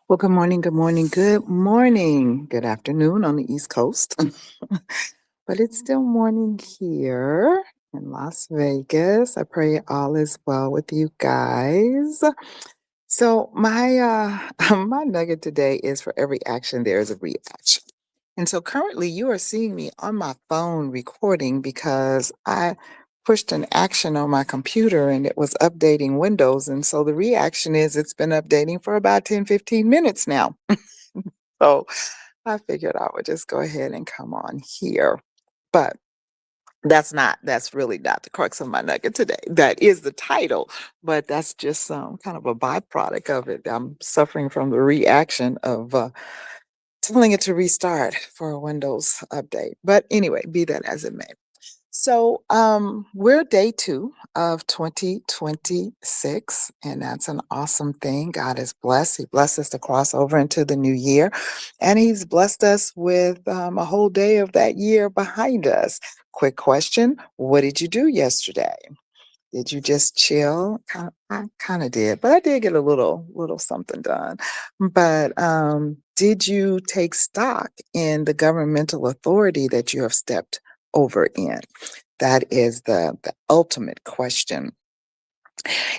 Well, good morning, good morning, good morning, good afternoon on the East Coast. But it's still morning here in Las Vegas. I pray all is well with you guys. So my my nugget today is for every action there is a reaction. And so currently you are seeing me on my phone recording because I pushed an action on my computer and it was updating Windows. And so the reaction is it's been updating for about 10, 15 minutes now. So I figured I would just go ahead and come on here. But that's really not the crux of my nugget today. That is the title, but that's just some kind of a byproduct of it. I'm suffering from the reaction of telling it to restart for a Windows update. But anyway, be that as it may. So we're day 2 of 2026, and that's an awesome thing. God is blessed. He blessed us to cross over into the new year, and He's blessed us with a whole day of that year behind us. Quick question: what did you do yesterday? Did you just chill? I kind of did, but I did get a little something done. But did you take stock in the governmental authority that you have stepped over in? That is the ultimate question.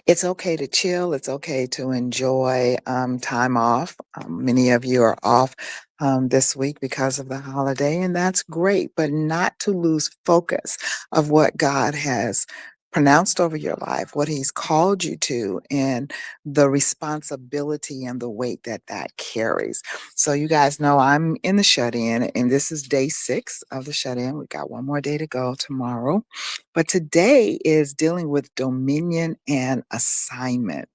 It's okay to chill. It's okay to enjoy time off. Many of you are off this week because of the holiday, and that's great, but not to lose focus of what God has pronounced over your life, what He's called you to, and the responsibility and the weight that that carries. So, you guys know I'm in the shut in, and this is day 6 of the shut in. We've got one more day to go tomorrow. But today is dealing with dominion and assignment.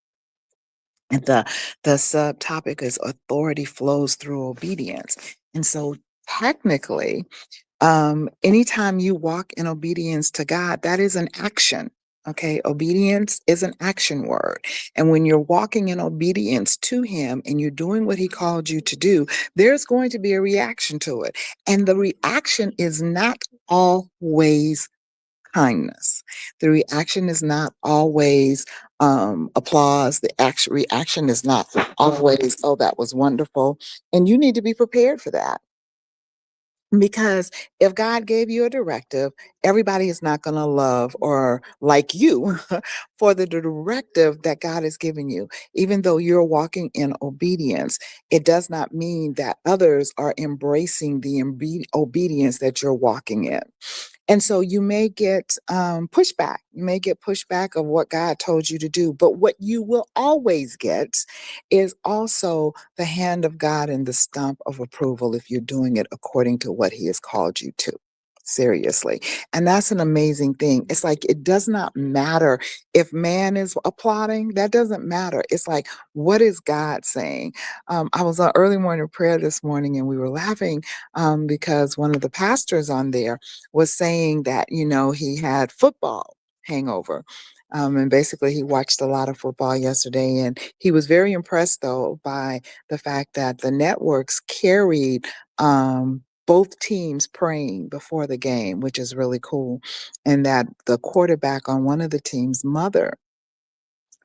And the subtopic is authority flows through obedience. And so technically, anytime you walk in obedience to God, that is an action. Okay, obedience is an action word. And when you're walking in obedience to Him and you're doing what He called you to do, there's going to be a reaction to it. And the reaction is not always kindness. The reaction is not always applause. The actual reaction is not always, oh, that was wonderful. And you need to be prepared for that. Because if God gave you a directive, everybody is not going to love or like you for the directive that God has given you. Even though you're walking in obedience, it does not mean that others are embracing the obedience that you're walking in. And so you may get pushback. You may get pushback of what God told you to do. But what you will always get is also the hand of God and the stamp of approval if you're doing it according to what He has called you to. Seriously. And that's an amazing thing. It's like it does not matter if man is applauding, that doesn't matter. It's like, what is God saying? I was on early morning prayer this morning and we were laughing because one of the pastors on there was saying that, he had football hangover. And basically, he watched a lot of football yesterday, and he was very impressed, though, by the fact that the networks carried both teams praying before the game, which is really cool. And that the quarterback on one of the teams' mother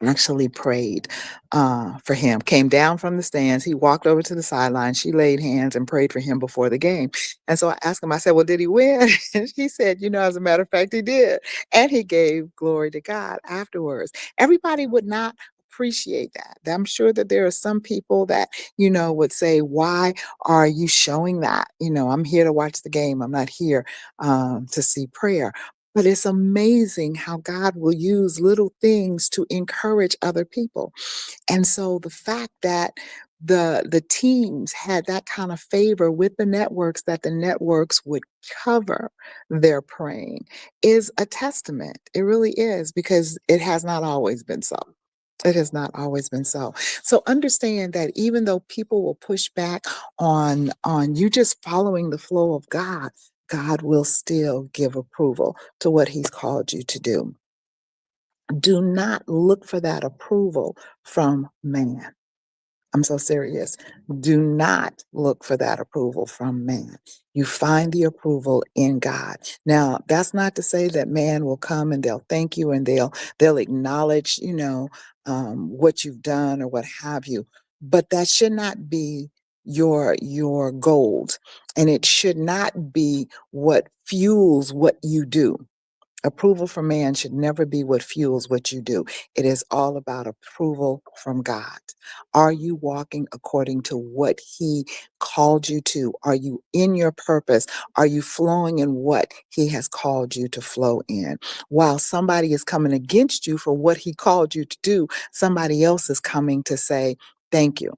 actually prayed for him, came down from the stands. He walked over to the sideline. She laid hands and prayed for him before the game. And so I asked him, I said, well, did he win? And he said, as a matter of fact, he did. And he gave glory to God afterwards. Everybody would not appreciate that. I'm sure that there are some people that, would say, why are you showing that? I'm here to watch the game. I'm not here to see prayer. But it's amazing how God will use little things to encourage other people. And so the fact that the teams had that kind of favor with the networks, that the networks would cover their praying, is a testament. It really is, because it has not always been so. It has not always been so. So understand that even though people will push back on you just following the flow of God, God will still give approval to what He's called you to do. Do not look for that approval from man. I'm so serious. Do not look for that approval from man. You find the approval in God. Now, that's not to say that man will come and they'll thank you and they'll acknowledge, what you've done or what have you. but that should not be your gold, and it should not be what fuels what you do. Approval from man should never be what fuels what you do. It is all about approval from God. Are you walking according to what He called you to? Are you in your purpose? Are you flowing in what He has called you to flow in? While somebody is coming against you for what He called you to do, somebody else is coming to say, thank you.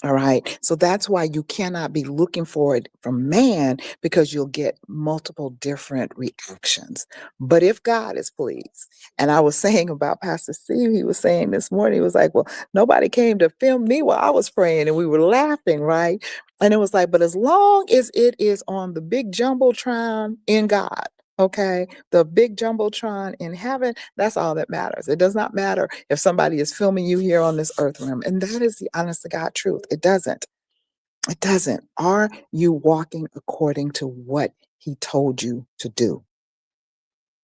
All right. So that's why you cannot be looking for it from man, because you'll get multiple different reactions. But if God is pleased, and I was saying about Pastor Steve, he was saying this morning, he was like, well, nobody came to film me while I was praying, and we were laughing, right? And it was like, but as long as it is on the big jumbotron in God, okay, the big jumbotron in heaven, that's all that matters. It does not matter if somebody is filming you here on this earth realm. And that is the honest to God truth. It doesn't. It doesn't. Are you walking according to what He told you to do?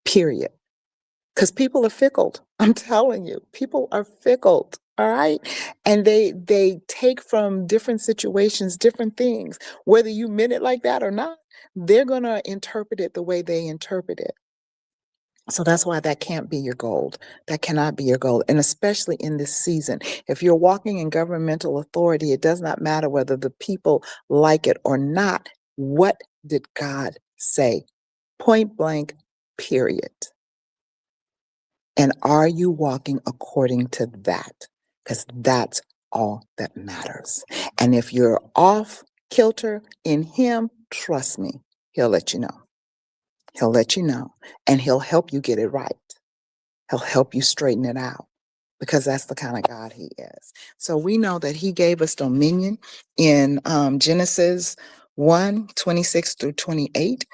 Period. Because people are fickle. I'm telling you, people are fickle. All right. And they take from different situations, different things. Whether you meant it like that or not, they're gonna interpret it the way they interpret it. So that's why that can't be your goal. That cannot be your goal. And especially in this season, if you're walking in governmental authority, it does not matter whether the people like it or not. What did God say? Point blank, period. And are you walking according to that? Because that's all that matters. And if you're off kilter in Him, trust me, He'll let you know. He'll let you know, and He'll help you get it right. He'll help you straighten it out, because that's the kind of God He is. So we know that He gave us dominion in Genesis 1:26-28.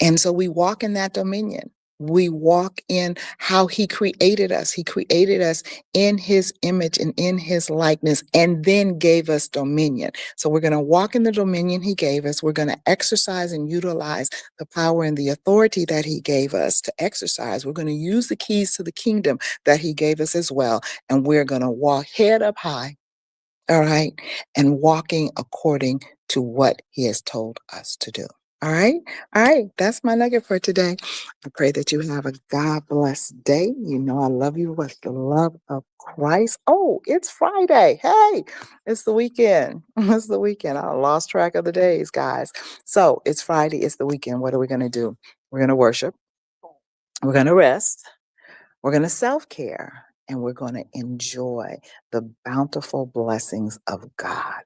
And so we walk in that dominion. We walk in how He created us. He created us in His image and in His likeness, and then gave us dominion. So we're going to walk in the dominion He gave us. We're going to exercise and utilize the power and the authority that He gave us to exercise. We're going to use the keys to the kingdom that He gave us as well. And we're going to walk head up high, all right, and walking according to what He has told us to do. All right. All right. That's my nugget for today. I pray that you have a God bless day. You know, I love you with the love of Christ. Oh, it's Friday. Hey, it's the weekend. It's the weekend. I lost track of the days, guys. So it's Friday. It's the weekend. What are we going to do? We're going to worship. We're going to rest. We're going to self care. And we're going to enjoy the bountiful blessings of God.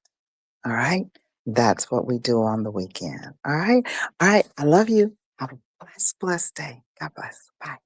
All right. That's what we do on the weekend. All right. All right. I love you. Have a blessed, blessed day. God bless. Bye.